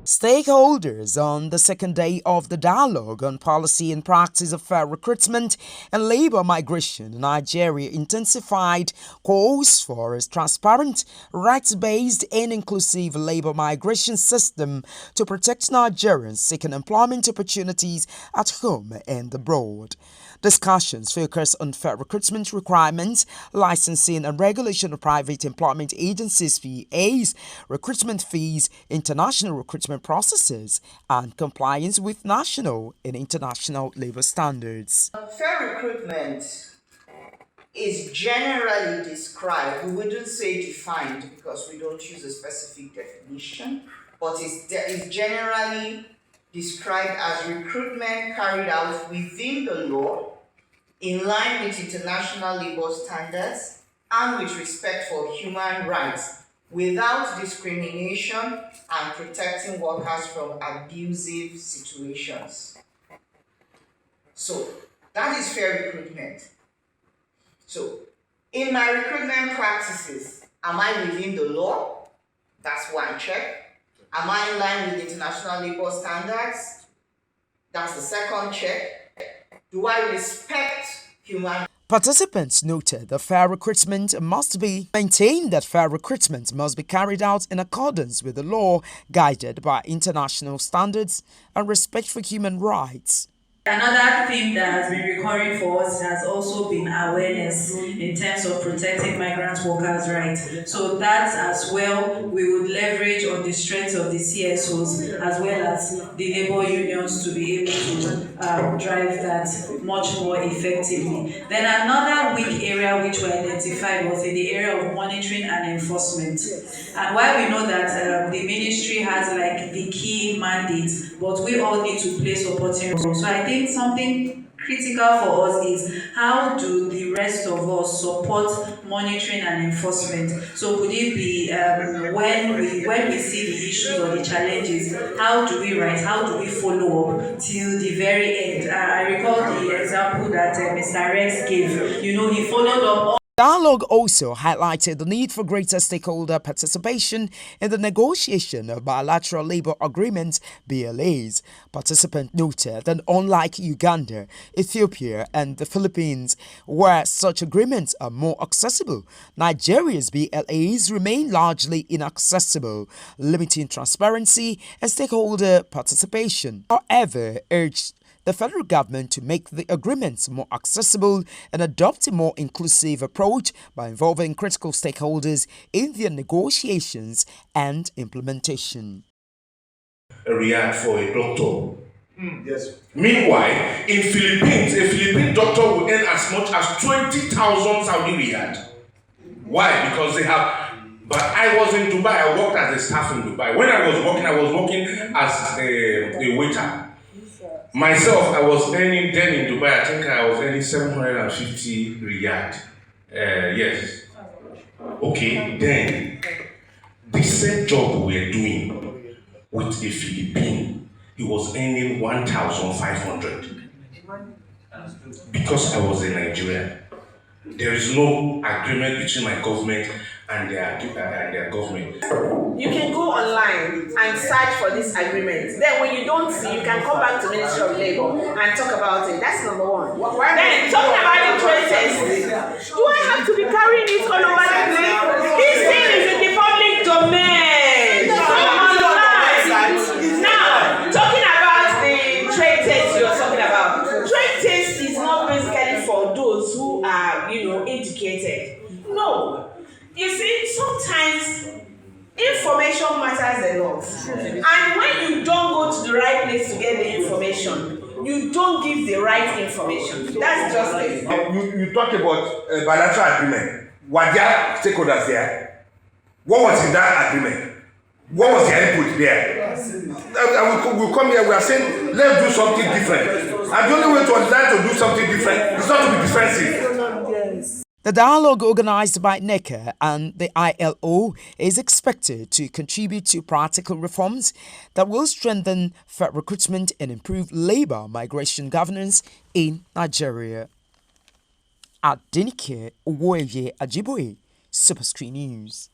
Stakeholders on the second day of the dialogue on policy and practice of fair recruitment and labor migration in Nigeria intensified calls for a transparent, rights-based and inclusive labor migration system to protect Nigerians seeking employment opportunities at home and abroad. Discussions focus on fair recruitment requirements, licensing and regulation of private employment agencies (VAs), recruitment fees, international recruitment processes, and compliance with national and international labor standards. Fair recruitment is generally described, we wouldn't say defined because we don't use a specific definition, but it's generally described as recruitment carried out within the law, in line with international labor standards, and with respect for human rights, without discrimination and protecting workers from abusive situations. So, that is fair recruitment. So, in my recruitment practices, am I within the law? That's one check. Am I in line with international labor standards? That's the second check. Do I respect human? Participants noted that fair recruitment must be maintained, that fair recruitment must be carried out in accordance with the law, guided by international standards and respect for human rights. Another theme that has been recurring for us has also been awareness in terms of protecting migrant workers' rights. So that as well, we would leverage on the strength of the CSOs as well as the labor unions to be able to drive that much more effectively. Then another weak area which we identified was in the area of monitoring and enforcement. And while we know that the ministry has like the key mandate, but we all need to play supporting roles. So I think something critical for us is how do the rest of us support monitoring and enforcement. So could it be when we see the issues or the challenges, how do we write, how do we follow up till the very end? I recall the example that Mr. Rex gave. He followed up. Dialogue also highlighted the need for greater stakeholder participation in the negotiation of bilateral labor agreements (BLAs). Participants noted that unlike Uganda, Ethiopia, and the Philippines, where such agreements are more accessible, Nigeria's BLAs remain largely inaccessible, limiting transparency and stakeholder participation. However, urged the federal government to make the agreements more accessible and adopt a more inclusive approach by involving critical stakeholders in their negotiations and implementation. A reward for a doctor. Yes. Meanwhile, in Philippines, a Philippine doctor will earn as much as 20,000 Saudi riyal. Why? Because they have. But I was in Dubai. I worked as a staff in Dubai. When I was working as a waiter. Myself, I was earning then in Dubai, I think I was earning 750 riyal. Yes. Okay, then this same job we were doing with a Philippine, he was earning 1,500 because I was a Nigerian. There is no agreement between my government and their government. You can go online and search for this agreement. Then when you don't see, you can come back to Ministry of Labour and talk about it. That's number one. Then talking about the trade test, do I have to be carrying it all over the place? This thing is in the public domain. Now, talking about the trade test you're talking about. Trade test is not basically for those who are, educated. No. You see, sometimes information matters a lot. And when you don't go to the right place to get the information, you don't give the right information. That's just it. You talk about bilateral agreement. Were there stakeholders there? What was in that agreement? What was the input there? We come here, we are saying, let's do something different. And the only way to learn to do something different is not to be defensive. The dialogue organized by NECA and the ILO is expected to contribute to practical reforms that will strengthen fair recruitment and improve labor migration governance in Nigeria. Adenike Owoeye Ajiboye, Superscreen News.